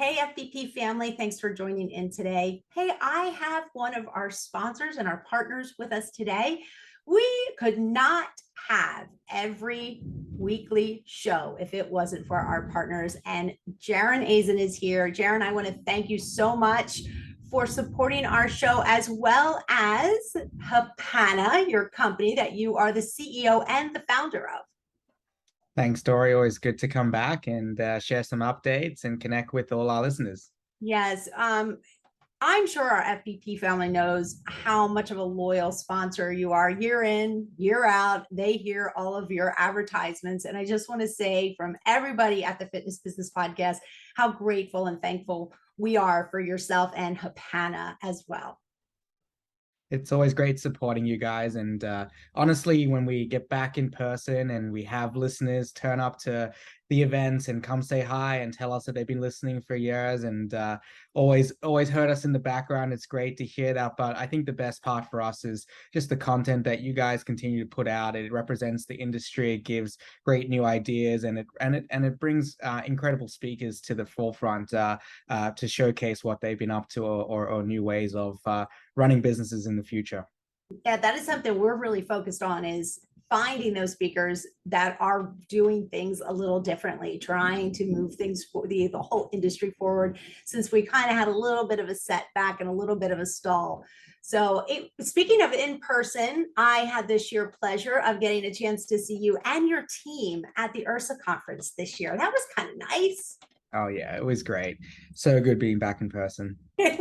Hey, FBP family, thanks for joining in today. Hey, I have one of our sponsors and our partners with us today. We could not have every weekly show if it wasn't for our partners. And Jarron Aizen is here. Jarron, I want to thank you so much for supporting our show, as well as Hapana, your company that you are the CEO and the founder of. Thanks, Dori. Always good to come back and share some updates and connect with all our listeners. Yes, I'm sure our FBP family knows how much of a loyal sponsor you are year in, year out. They hear all of your advertisements. And I just want to say from everybody at the Fitness Business Podcast, how grateful and thankful we are for yourself and Hapana as well. It's always great supporting you guys. And honestly, when we get back in person and we have listeners turn up to the events and come say hi and tell us that they've been listening for years and always heard us in the background, it's great to hear that. But I think the best part for us is just the content that you guys continue to put out. It represents the industry. It gives great new ideas, and it brings incredible speakers to the forefront to showcase what they've been up to, or new ways of running businesses in the future. Yeah, that is something we're really focused on, is finding those speakers that are doing things a little differently, trying to move things for the whole industry forward, since we kind of had a little bit of a setback and a little bit of a stall. So speaking of in person, I had this year pleasure of getting a chance to see you and your team at the URSA conference this year. That was kind of nice. Oh yeah, it was great. So good being back in person. It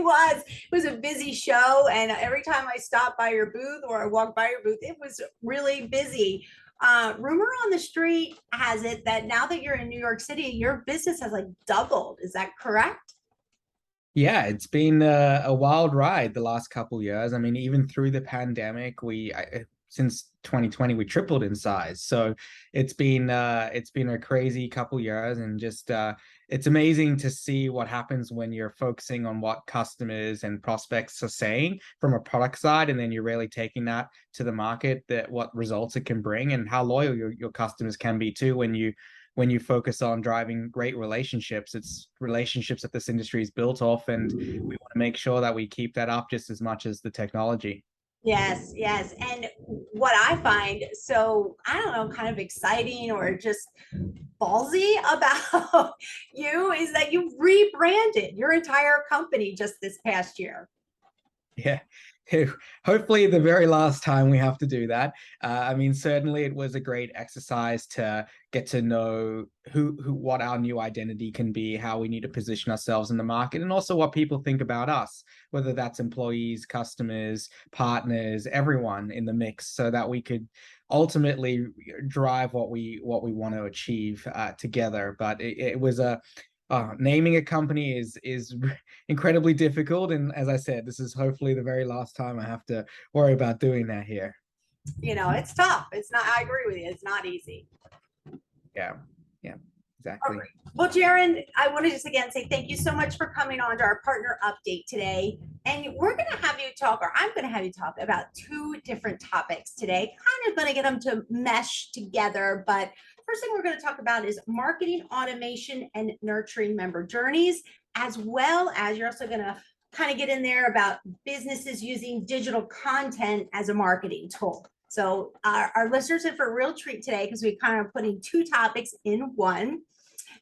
was a busy show, and every time I stopped by your booth or I walked by your booth, it was really busy. Rumor on the street has it that now that you're in New York City, your business has like doubled. Is that correct? Yeah, it's been a wild ride the last couple of years. I mean, even through the pandemic, since 2020 we tripled in size. So it's been a crazy couple of years, and just it's amazing to see what happens when you're focusing on what customers and prospects are saying from a product side, and then you're really taking that to the market, that what results it can bring, and how loyal your customers can be too when you focus on driving great relationships. It's relationships that this industry is built off, and we want to make sure that we keep that up just as much as the technology. Yes, yes. And what I find so, I don't know, kind of exciting or just ballsy about you is that you rebranded your entire company just this past year. Yeah. Hopefully the very last time we have to do that. I mean, certainly it was a great exercise to get to know what our new identity can be, how we need to position ourselves in the market, and also what people think about us, whether that's employees, customers, partners, everyone in the mix, so that we could ultimately drive what we want to achieve together. But it was naming a company is incredibly difficult, and as I said, this is hopefully the very last time I have to worry about doing that here. It's tough. It's not, I agree with you. It's not easy. Yeah, exactly. Right. Well, Jarron, I want to just again say thank you so much for coming on to our partner update today. And we're going to have you talk, or I'm going to have you talk about two different topics today, kind of going to get them to mesh together. But first thing we're going to talk about is marketing automation and nurturing member journeys, as well as you're also going to kind of get in there about businesses using digital content as a marketing tool. So our listeners are for a real treat today, because we kind of putting two topics in one.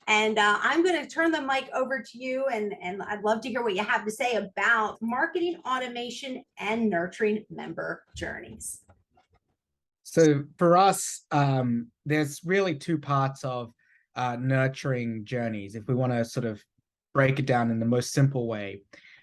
And I'm going to turn the mic over to you, and I'd love to hear what you have to say about marketing automation and nurturing member journeys. So for us, there's really two parts of nurturing journeys. If we want to sort of break it down in the most simple way,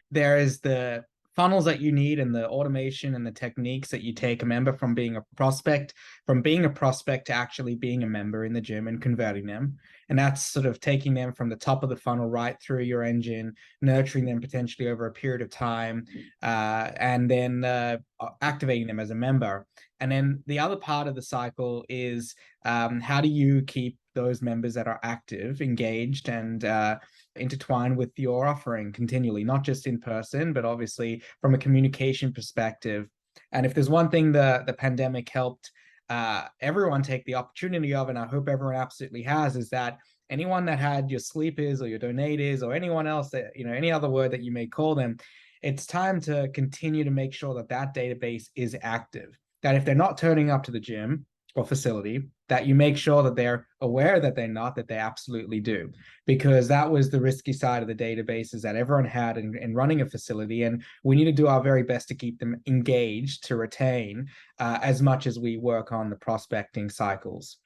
there is the funnels that you need, and the automation and the techniques that you take a member from being a prospect to actually being a member in the gym and converting them. And that's sort of taking them from the top of the funnel right through your engine, nurturing them potentially over a period of time, and then activating them as a member. And then the other part of the cycle is how do you keep those members that are active, engaged, and intertwined with your offering continually, not just in person, but obviously from a communication perspective. And if there's one thing the pandemic helped everyone take the opportunity of, and I hope everyone absolutely has, is that anyone that had your sleepers or your donators or anyone else that, any other word that you may call them, it's time to continue to make sure that that database is active. That if they're not turning up to the gym or facility, that you make sure that they're aware that they're not, that they absolutely do. Because that was the risky side of the databases that everyone had in running a facility. And we need to do our very best to keep them engaged, to retain as much as we work on the prospecting cycles.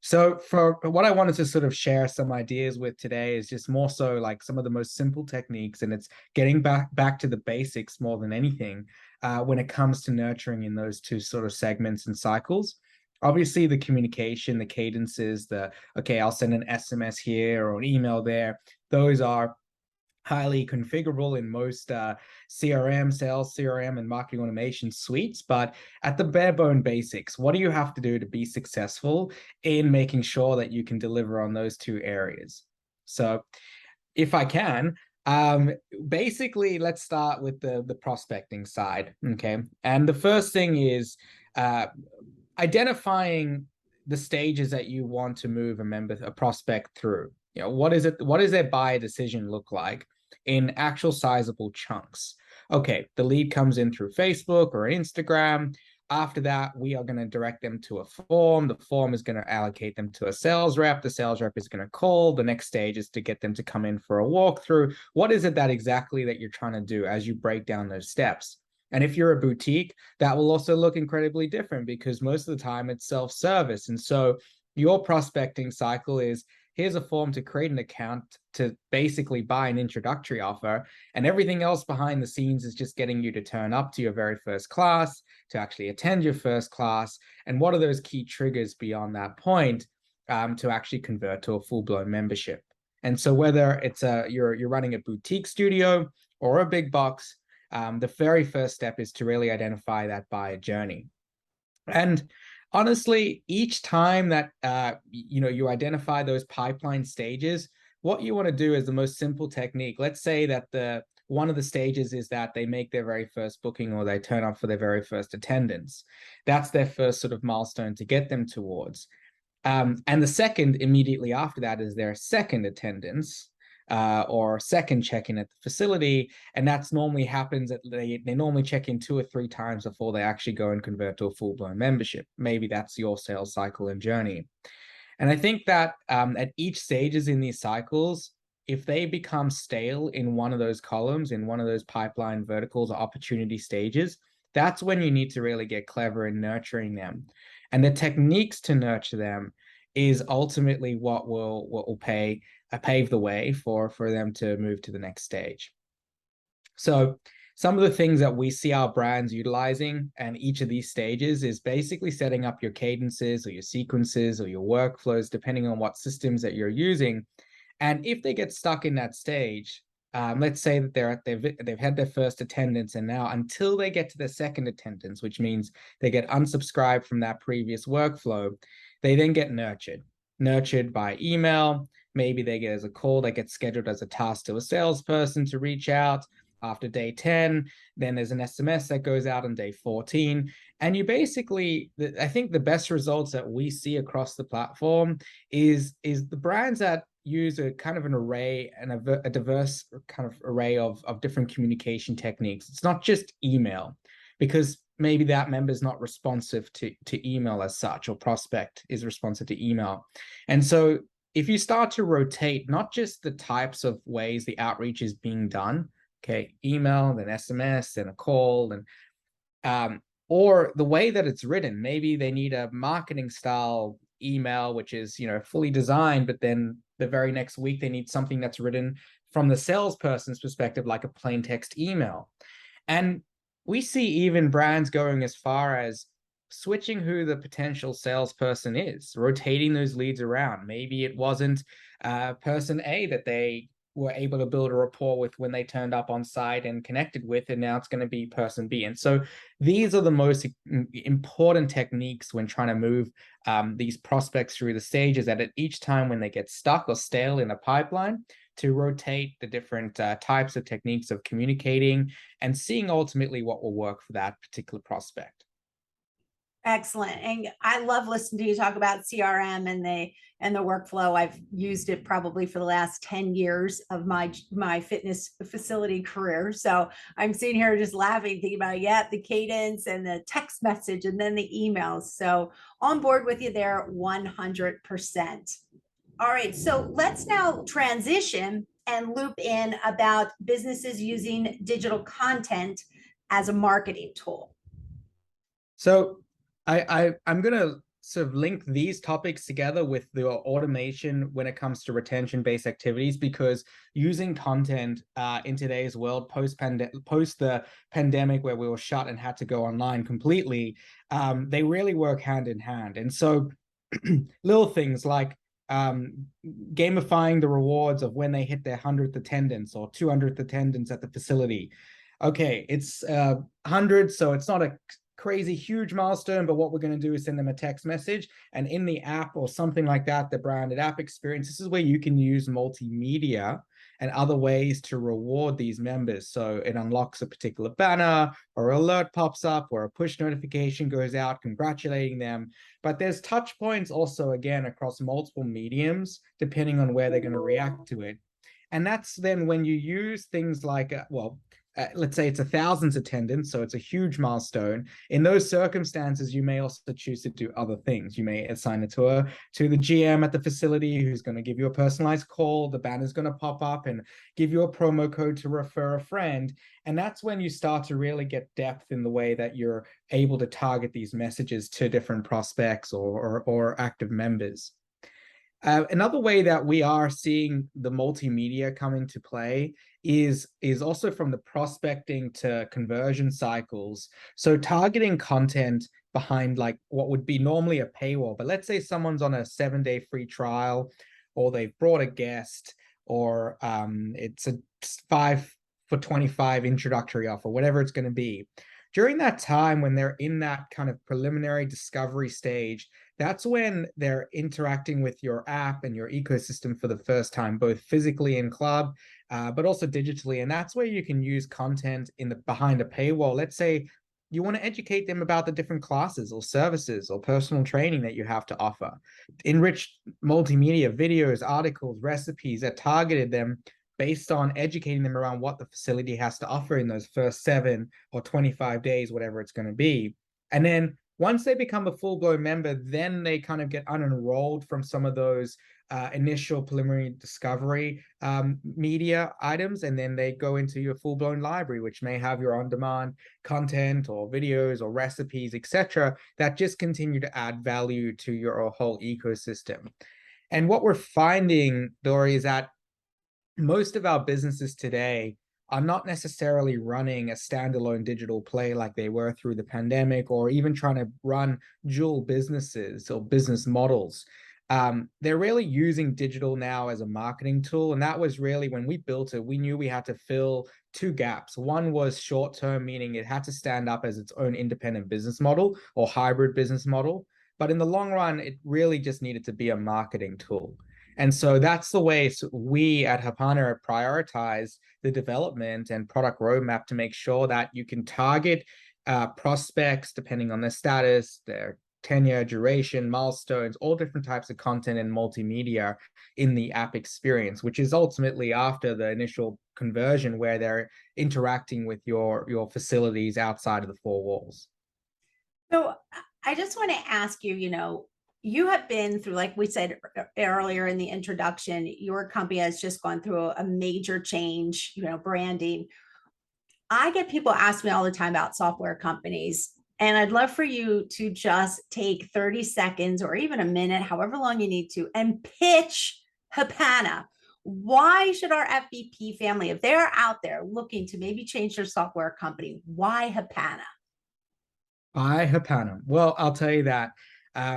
So for what I wanted to sort of share some ideas with today is just more so like some of the most simple techniques, and it's getting back to the basics more than anything when it comes to nurturing in those two sort of segments and cycles. Obviously, the communication, the cadences, okay, I'll send an SMS here or an email there. Those are highly configurable in most CRM, sales CRM, and marketing automation suites. But at the bare bone basics, what do you have to do to be successful in making sure that you can deliver on those two areas? So if I can, basically, let's start with the prospecting side. Okay. And the first thing is identifying the stages that you want to move a prospect through. What does their buy decision look like in actual sizable chunks? Okay, the lead comes in through Facebook or Instagram. After that, we are going to direct them to a form. The form is going to allocate them to a sales rep. The sales rep is going to call. The next stage is to get them to come in for a walkthrough. What is it that exactly that you're trying to do as you break down those steps? And if you're a boutique, that will also look incredibly different because most of the time it's self-service. And so your prospecting cycle is, here's a form to create an account to basically buy an introductory offer. And everything else behind the scenes is just getting you to turn up to your very first class, to actually attend your first class. And what are those key triggers beyond that point to actually convert to a full-blown membership? And so whether it's you're running a boutique studio or a big box, the very first step is to really identify that buyer journey. And honestly, each time that you identify those pipeline stages, what you want to do is the most simple technique. Let's say that one of the stages is that they make their very first booking or they turn up for their very first attendance. That's their first sort of milestone to get them towards. And the second immediately after that is their second attendance. Or second check-in at the facility, and that's normally happens at they normally check in 2 or 3 times before they actually go and convert to a full-blown membership. Maybe that's your sales cycle and journey. And I think that at each stages in these cycles, if they become stale in one of those columns, in one of those pipeline verticals or opportunity stages, that's when you need to really get clever in nurturing them. And the techniques to nurture them is ultimately what will pave the way for them to move to the next stage. So some of the things that we see our brands utilizing and each of these stages is basically setting up your cadences or your sequences or your workflows, depending on what systems that you're using. And if they get stuck in that stage, let's say that they've had their first attendance, and now until they get to their second attendance, which means they get unsubscribed from that previous workflow, they then get nurtured by email. Maybe they get as a call, they get scheduled as a task to a salesperson to reach out after day 10. Then there's an SMS that goes out on day 14. And you basically, I think the best results that we see across the platform is the brands that use a kind of an array and a diverse kind of array of different communication techniques. It's not just email, because maybe that member is not responsive to email as such, or prospect is responsive to email. And so if you start to rotate not just the types of ways the outreach is being done, okay, email, then SMS, then a call, and or the way that it's written, maybe they need a marketing style email, which is, fully designed, but then the very next week they need something that's written from the salesperson's perspective, like a plain text email. And we see even brands going as far as switching who the potential salesperson is, rotating those leads around. Maybe it wasn't person A that they were able to build a rapport with when they turned up on site and connected with, and now it's going to be person B. And so these are the most important techniques when trying to move these prospects through the stages, that at each time when they get stuck or stale in a pipeline, to rotate the different types of techniques of communicating and seeing ultimately what will work for that particular prospect. Excellent. And I love listening to you talk about CRM and the workflow. I've used it probably for the last 10 years of my fitness facility career. So I'm sitting here just laughing, thinking about, yeah, the cadence and the text message and then the emails. So on board with you there 100%. All right, so let's now transition and loop in about businesses using digital content as a marketing tool. So I'm gonna sort of link these topics together with the automation when it comes to retention-based activities, because using content in today's world post the pandemic, where we were shut and had to go online completely, they really work hand in hand. And so little things like gamifying the rewards of when they hit their 100th attendance or 200th attendance at the facility. Okay, it's 100, so it's not a crazy huge milestone, but what we're going to do is send them a text message, and in the app or something like that, the branded app experience, this is where you can use multimedia and other ways to reward these members. So it unlocks a particular banner, or alert pops up, or a push notification goes out congratulating them. But there's touch points also, again, across multiple mediums depending on where they're going to react to it. And that's then when you use things like let's say it's 1,000 attendance, so it's a huge milestone. In those circumstances, you may also choose to do other things. You may assign it to the GM at the facility, who's going to give you a personalized call. The banner's going to pop up and give you a promo code to refer a friend. And that's when you start to really get depth in the way that you're able to target these messages to different prospects or active members. Another way that we are seeing the multimedia come into play is also from the prospecting to conversion cycles. So targeting content behind like what would be normally a paywall, but let's say someone's on a 7-day free trial, or they've brought a guest, or it's a 5 for 25 introductory offer, whatever it's going to be. During that time, when they're in that kind of preliminary discovery stage, that's when they're interacting with your app and your ecosystem for the first time, both physically in club, but also digitally. And that's where you can use content behind a paywall. Let's say you want to educate them about the different classes or services or personal training that you have to offer. Enriched multimedia, videos, articles, recipes that targeted them based on educating them around what the facility has to offer in those first 7 or 25 days, whatever it's going to be. And then once they become a full-blown member, then they kind of get unenrolled from some of those initial preliminary discovery media items, and then they go into your full-blown library, which may have your on-demand content or videos or recipes, etc., that just continue to add value to your whole ecosystem. And what we're finding, Dori, is that most of our businesses today are not necessarily running a standalone digital play like they were through the pandemic, or even trying to run dual businesses or business models. They're really using digital now as a marketing tool. And that was really, when we built it, we knew we had to fill 2 gaps. One was short-term, meaning it had to stand up as its own independent business model or hybrid business model. But in the long run, it really just needed to be a marketing tool. And so that's the way we at Hapana prioritize the development and product roadmap to make sure that you can target prospects depending on their status, their tenure, duration, milestones, all different types of content and multimedia in the app experience, which is ultimately after the initial conversion, where they're interacting with your facilities outside of the 4 walls. So I just want to ask you, you have been through, like we said earlier in the introduction, your company has just gone through a major change, branding. I get people ask me all the time about software companies, and I'd love for you to just take 30 seconds or even a minute, however long you need to, and pitch Hapana. Why should our FBP family, if they're out there looking to maybe change their software company, why Hapana? Why Hapana? Well, I'll tell you that.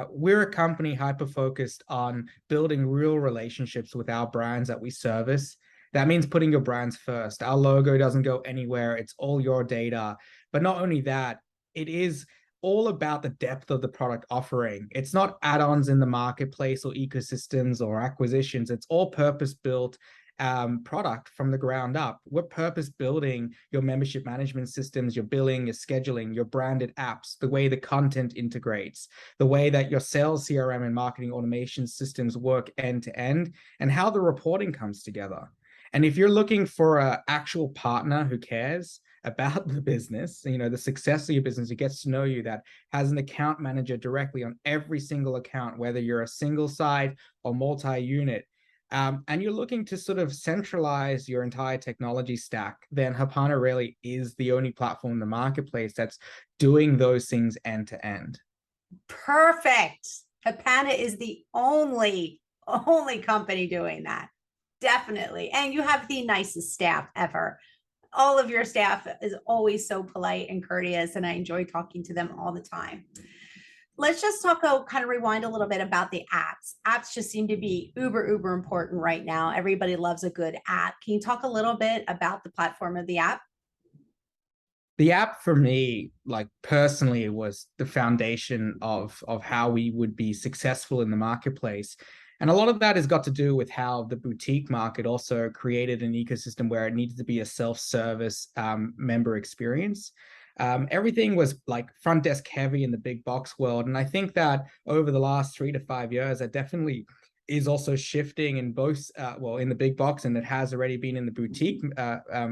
We're a company hyper-focused on building real relationships with our brands that we service. That means putting your brands first. Our logo doesn't go anywhere. It's all your data. But not only that, it is all about the depth of the product offering. It's not add-ons in the marketplace or ecosystems or acquisitions. It's all purpose-built product from the ground up. We're purpose building your membership management systems, your billing, your scheduling, your branded apps, the way the content integrates, the way that your sales CRM and marketing automation systems work end to end, and how the reporting comes together. And if you're looking for an actual partner who cares about the business, the success of your business, who gets to know you, that has an account manager directly on every single account, whether you're a single site or multi-unit, and you're looking to sort of centralize your entire technology stack, then Hapana really is the only platform in the marketplace that's doing those things end to end. Perfect. Hapana is the only company doing that. Definitely. And you have the nicest staff ever. All of your staff is always so polite and courteous, and I enjoy talking to them all the time. Let's just kind of rewind a little bit about the apps. Apps just seem to be uber important right now. Everybody loves a good app. Can you talk a little bit about the platform of the app? The app for me, like personally, was the foundation of how we would be successful in the marketplace. And a lot of that has got to do with how the boutique market also created an ecosystem where it needed to be a self-service member experience. Everything was like front desk heavy in the big box world. And I think that over the last 3 to 5 years, that definitely is also shifting in both, in the big box, and it has already been in the boutique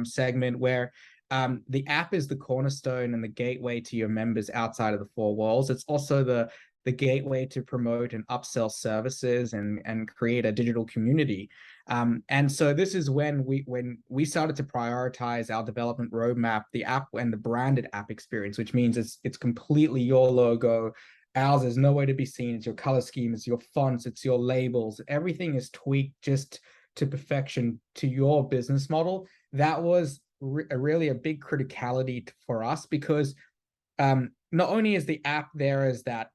segment, where the app is the cornerstone and the gateway to your members outside of the four walls. It's also the gateway to promote and upsell services and create a digital community. And so this is when we started to prioritize our development roadmap, the app and the branded app experience, which means it's completely your logo. Ours is nowhere to be seen. It's your color scheme, it's your fonts, it's your labels. Everything is tweaked just to perfection to your business model. That was really a big criticality for us, because not only is the app there as that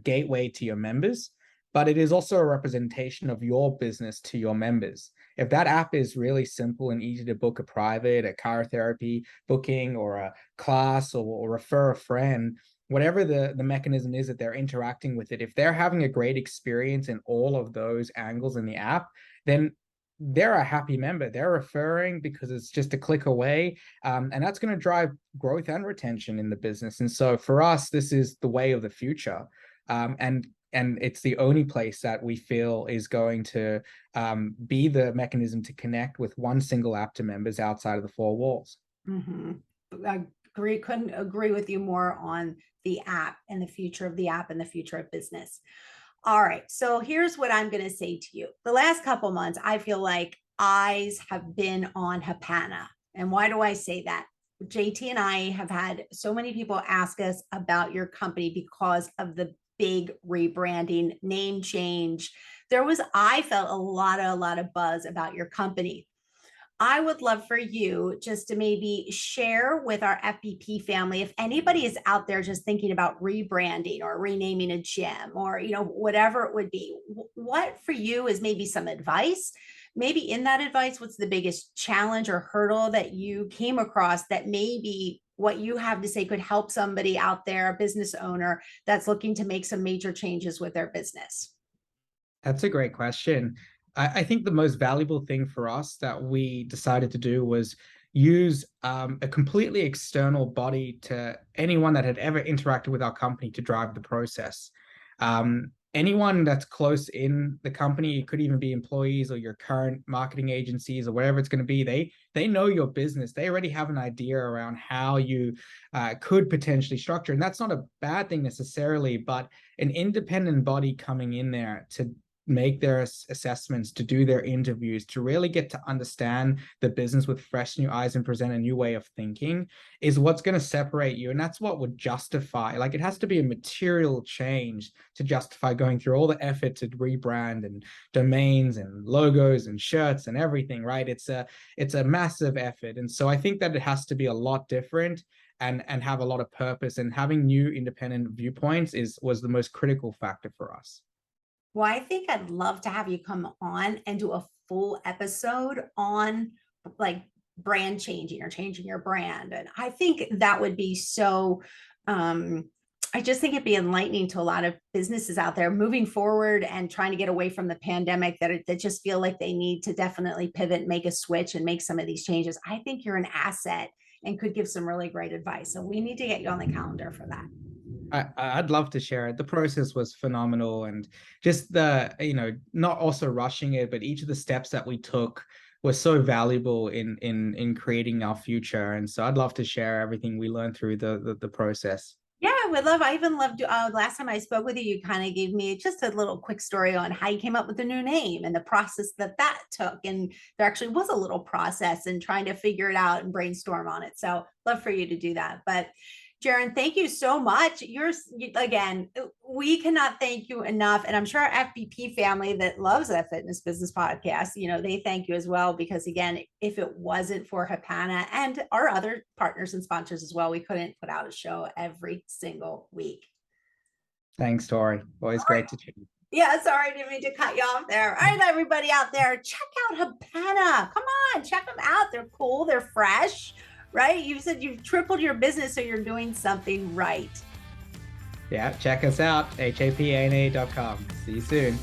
gateway to your members, but it is also a representation of your business to your members. If that app is really simple and easy to book a private, a chirotherapy booking, or a class, or refer a friend, whatever the mechanism is that they're interacting with it, if they're having a great experience in all of those angles in the app, then they're a happy member. They're referring because it's just a click away. And that's going to drive growth and retention in the business. And so for us, this is the way of the future. And it's the only place that we feel is going to be the mechanism to connect with one single app to members outside of the four walls. Mm-hmm. I couldn't agree with you more on the app and the future of the app and the future of business. All right, so here's what I'm going to say to you. The last couple months, I feel like eyes have been on Hapana. And why do I say that? JT and I have had so many people ask us about your company because of the big rebranding, name change. I felt a lot of buzz about your company. I would love for you just to maybe share with our FBP family, if anybody is out there just thinking about rebranding or renaming a gym, or whatever it would be, what for you is maybe some advice? Maybe in that advice, what's the biggest challenge or hurdle that you came across that maybe what you have to say could help somebody out there, a business owner that's looking to make some major changes with their business? That's a great question. I think the most valuable thing for us that we decided to do was use a completely external body to anyone that had ever interacted with our company to drive the process. Anyone that's close in the company, it could even be employees or your current marketing agencies or whatever it's going to be, they know your business. They already have an idea around how you could potentially structure. And that's not a bad thing necessarily, but an independent body coming in there to make their assessments, to do their interviews, to really get to understand the business with fresh new eyes and present a new way of thinking is what's going to separate you. And that's what would justify, like, it has to be a material change to justify going through all the effort to rebrand and domains and logos and shirts and everything, right? It's a massive effort. And so I think that it has to be a lot different and have a lot of purpose, and having new independent viewpoints was the most critical factor for us. Well, I think I'd love to have you come on and do a full episode on like brand changing or changing your brand. And I think that would be so, I I just think it'd be enlightening to a lot of businesses out there moving forward and trying to get away from the pandemic that just feel like they need to definitely pivot, make a switch, and make some of these changes. I think you're an asset and could give some really great advice. So we need to get you on the calendar for that. I'd love to share it. The process was phenomenal, and just the, not also rushing it, but each of the steps that we took was so valuable in creating our future. And so I'd love to share everything we learned through the process. Yeah, I would love. I even loved last time I spoke with you. You kind of gave me just a little quick story on how you came up with the new name and the process that took. And there actually was a little process and trying to figure it out and brainstorm on it. So love for you to do that. But Jarron, thank you so much. Again, we cannot thank you enough. And I'm sure our FBP family that loves that fitness business podcast, they thank you as well, because again, if it wasn't for Hapana and our other partners and sponsors as well, we couldn't put out a show every single week. Thanks, Dori. Always great to chat. Yeah, sorry, I didn't mean to cut you off there. All right, everybody out there, check out Hapana. Come on, check them out. They're cool, they're fresh. Right? You said you've tripled your business, so you're doing something right. Yeah, check us out, hapana.com. See you soon.